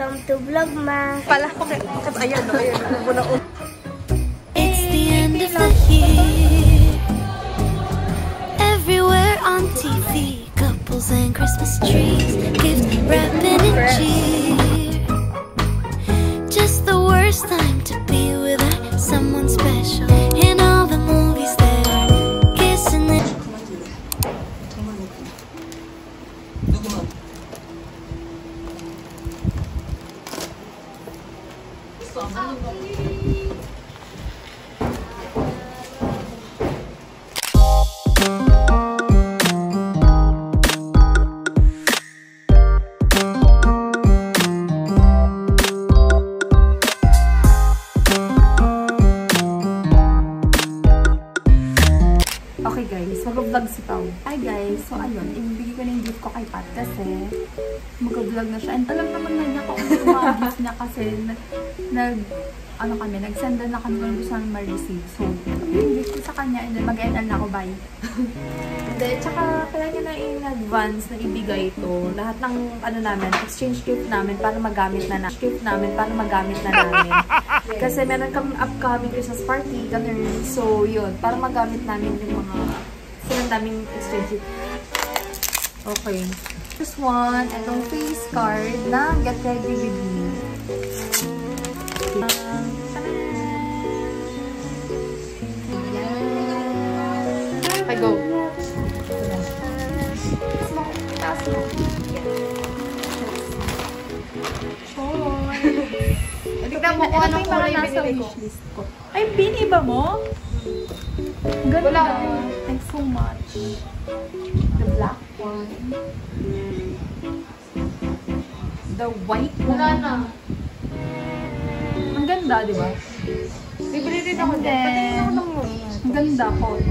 Welcome to Vlogmas. Pala ko ayan, no, ayan. It's the end of the year. Everywhere on TV, couples and Christmas trees, gift wrapping and cheer. Just the worst time to be without someone special. In all the movies there, kissing it. Okay guys, mag-vlog si Pao. Hi guys, so ayun, ibibigay ko na yung gift ko kay Pat kasi mag-vlog na siya. And alam naman na niya kung ano yung gift niya kasi nag-send na kami kung gusto namin ma-receive. So, yung gift ko sa kanya and then mag-NL na ako, bye. Hindi, tsaka kailangan niya na in advance na ibigay ito. Lahat ng namin, exchange gift namin para magamit na namin. Kasi meron kami upcoming Christmas party, ganun. So, yun, para magamit namin yung mga silang daming exchange gift. Okay. This one, itong face card na Get Ready With Me. I go. Tignan mo kung anong kulay binili ko. Ay, biniba mo? Ganda. Wala. Thanks so much. The black one. The white one. Wala na. Ang ganda, di ba? Bibili rin ako din. Ang ganda ko.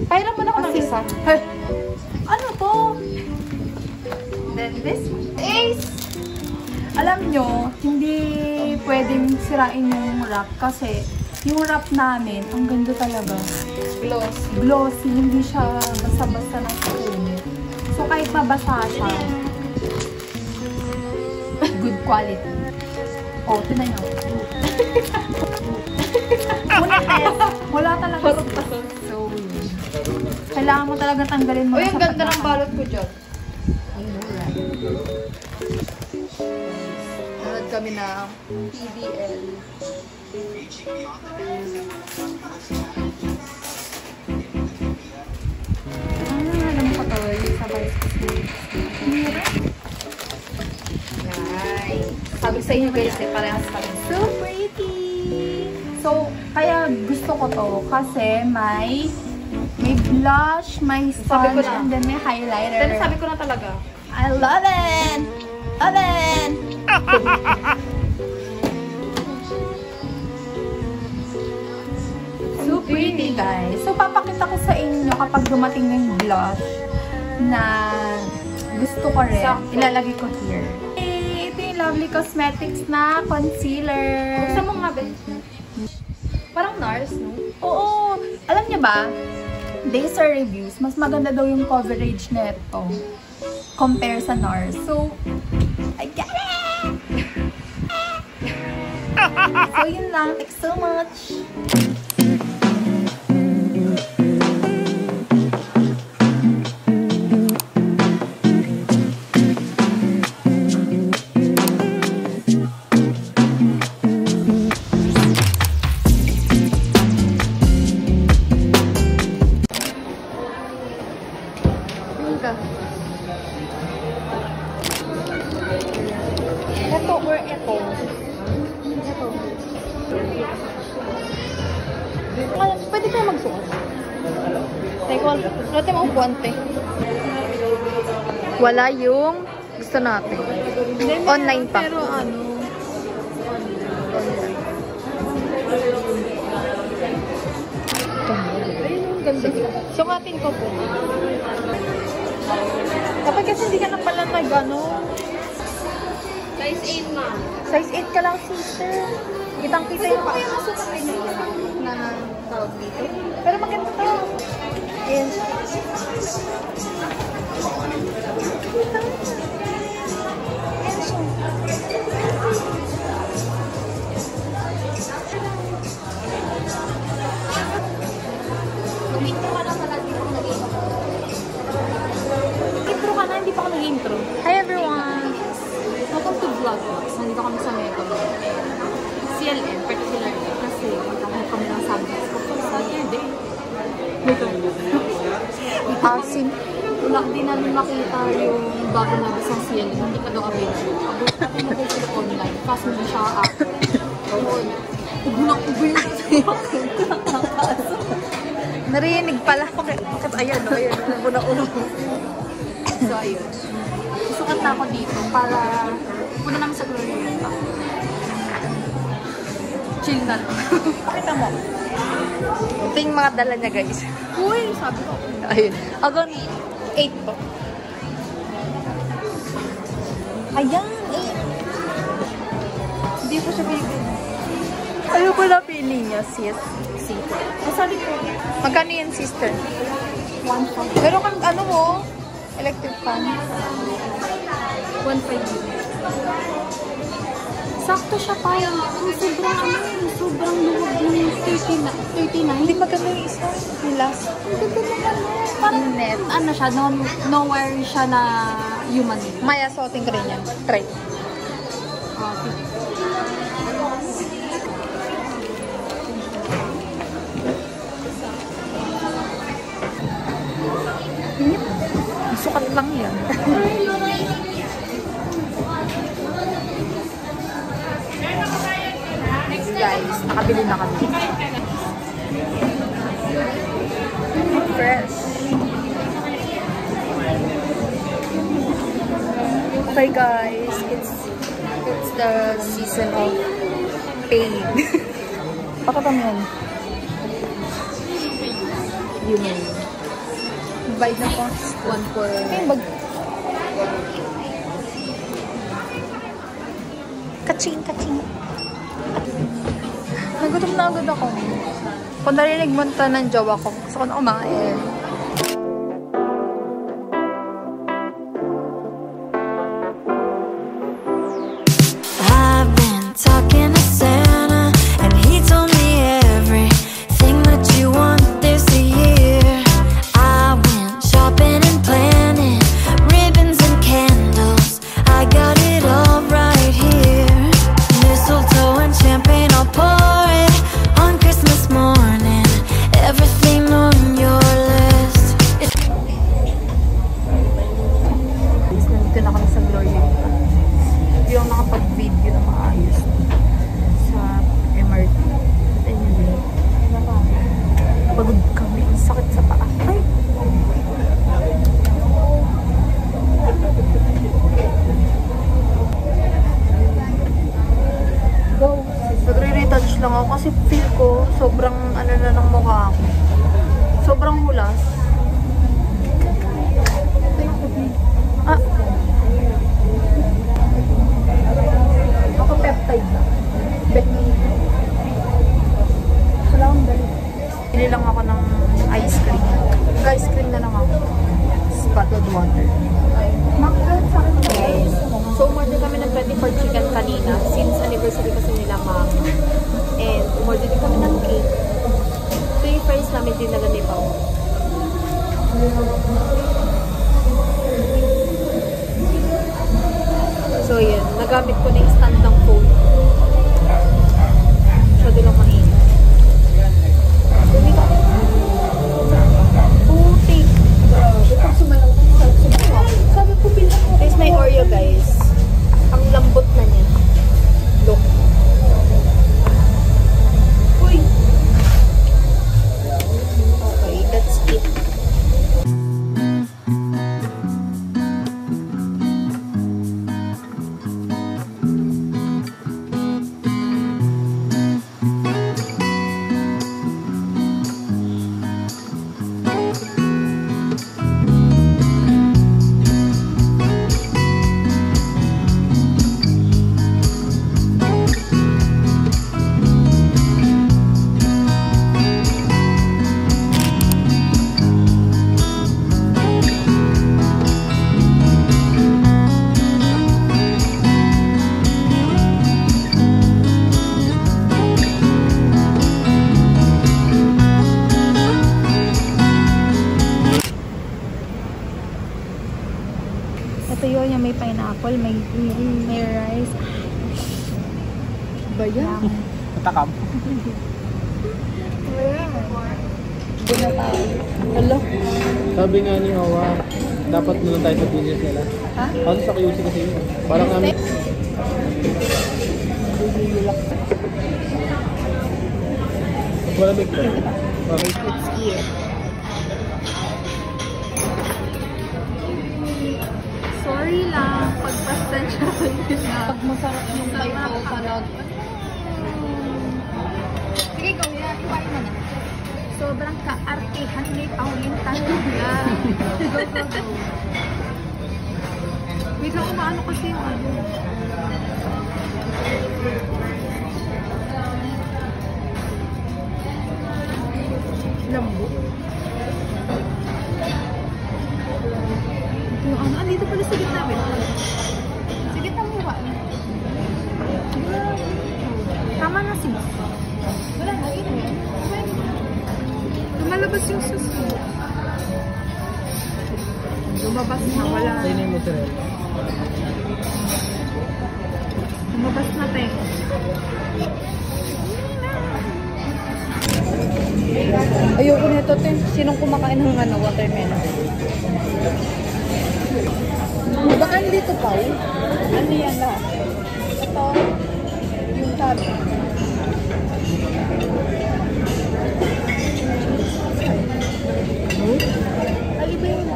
Pailan mo na ako ng isa. Ano to? Then this one. Ace! Alam nyo, hindi pwedeng sirain yung wrap kasi yung wrap namin, ang ganda talaga. Glossy. Glossy, hindi siya basta-basta ng spoon. So kahit mabasa siya, good quality. Oh, tinan nyo. Wala talaga. So, kailangan mo talaga tanggalin mo. Uy, ang ganda ng balot ko dyan. Nanood kami na PDL. Alam ko to, yung sabay. Nice. Sabi sa inyo guys, parehas kami. So pretty! So, kaya gusto ko to kasi may blush, may sponge, and then may highlighter. Then sabi ko na talaga. I love it! Love it! So pretty, guys. So, papakita ko sa inyo kapag dumating na yung blush na gusto ko rin. Ilalagay ko here. Ito yung Lovely Cosmetics na concealer. Buksan mo nga, Ben. Parang NARS, no? Oo. Alam niyo ba, based sa reviews, mas maganda daw yung coverage nito compare sa NARS. So, I got it! So, yun lang. Thanks so much! Ito or ito? Pwede tayo magsuot. Teka, natin mo puwante. Wala yung gusto natin. Online pa. Pero ano? Ayun, ang ganda. Sukatin ko po. Kapag kasi hindi ka na pala nag-ano. Size 8 ma. Size 8 ka lang, sister. Kitang-kita yung pa. Na tawag dito. Pero maganda to. Ayan. Ayan siya. Starbucks. Nandito kami sa Metro. CLM, particularly. Kasi magkakaroon kami ng subjects ko. So, hindi. Asim. Wala, di namin makita yung bago na bisang CLM. Hindi pa daw available. Abot natin na sila online. Kaso hindi siya app. Doon. Ubunak-ubo yung Narinig pala. Bakit ayan, no? Ayan, ubo. So, ayun. Susukat na ako dito para punta namin sa Glorieta. Chill na lang. Pakita mo. Ito yung mga dala niya, guys. Uy, sabi ko. Ayun. Hanggang 8 po. Ayan, 8. Hindi ko siya bibig. Ayaw ko na feeling niya, sis. Masali ko. Magkano yan, sister? 1.5. Pero kang ano mo, electric fan. 1.5. Sakto siya pa yung sobrang sobrang luwag ng 39. Hindi maganda yung isa. Yung last. Parang net. Ano siya, nowhere siya na human. Maya, suotin ko rin yan. Try. Okay. Sukat lang yan. Guys, nakabili na kami. Fresh. Okay guys, it's the season of pain. Baka pa yan. Yun. Bite na po. 1 for... Ay, bag. Kaching. Nagutom na agad ako. Kung narinig mo ito ng jowa ko, gusto ko na kumain. I've been talking to Santa, and he told me everything that you want this year. I went shopping and planning, ribbons and candles. I got it all right here. Mistletoe and champagne, I'll pour it on Christmas morning. Everything on your list. Nandito na kami sa Glorieta. Hindi ako nakapag-video na maayos sa MRT. Anyway, pagod kami. Ang sakit sa paa. Ay! Go! Nagre-retouch lang ako kasi feel ko sobrang ano na ng mukha ako. Sobrang hulas. Ah! Ako peptide na. Wala akong dali. Pili lang ako ng ice cream. Ice cream na lang ako. Spotted water. Guys, so umorder kami ng 24 chicken kanina since anniversary kasi nila mama. And umorder din kami ng cake. So yung friends namin dinala ni Pao. So yun, nagamit ko na yung stand ng phone. Masyado lang mainit. Putik! Sabi ko bilang ko. Guys, may Oreo guys. Ang lambot na niya. Look. Uy! Okay, that's it. Ito yun, yung may pineapple, may rice. ba yan? Matakam. Hindi na tayo. Hello? Sabi nga ni Hawa, dapat muna tayo sa business nila. Ha? Kasi sa QC kasi yun. Parang namin. Wala big to. Okay. It's here. Sorry lang, pagpasensya ko din na. Pag masarap yung tayo sa nag... Sige, go. Iwain mo na. Sobrang kaartihan ni Pauline talaga. Wait lang, umaano kasi yung ano. Lambo. Yung ano, andito pala sa gitna. Sa gitna mo ba? Tama na sis. Wala na, ito yan. Lumalabas yung susi. Lumabas na, wala. Ayun na yung mozzarella. Lumabas na, te. Ayoko nito, te. Sinong kumakain ng ano, watermelon? Baka hindi ito pa. Ano yan lahat? Ito, yung sabi. Ay, iba yun.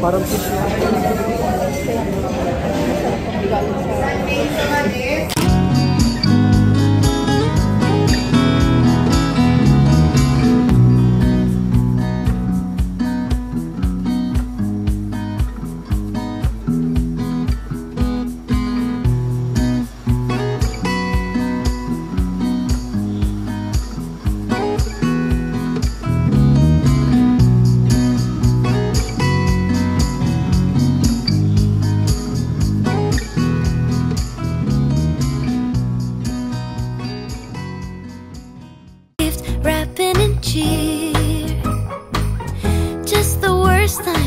Parang fish na. Wrapping in cheer. Just the worst time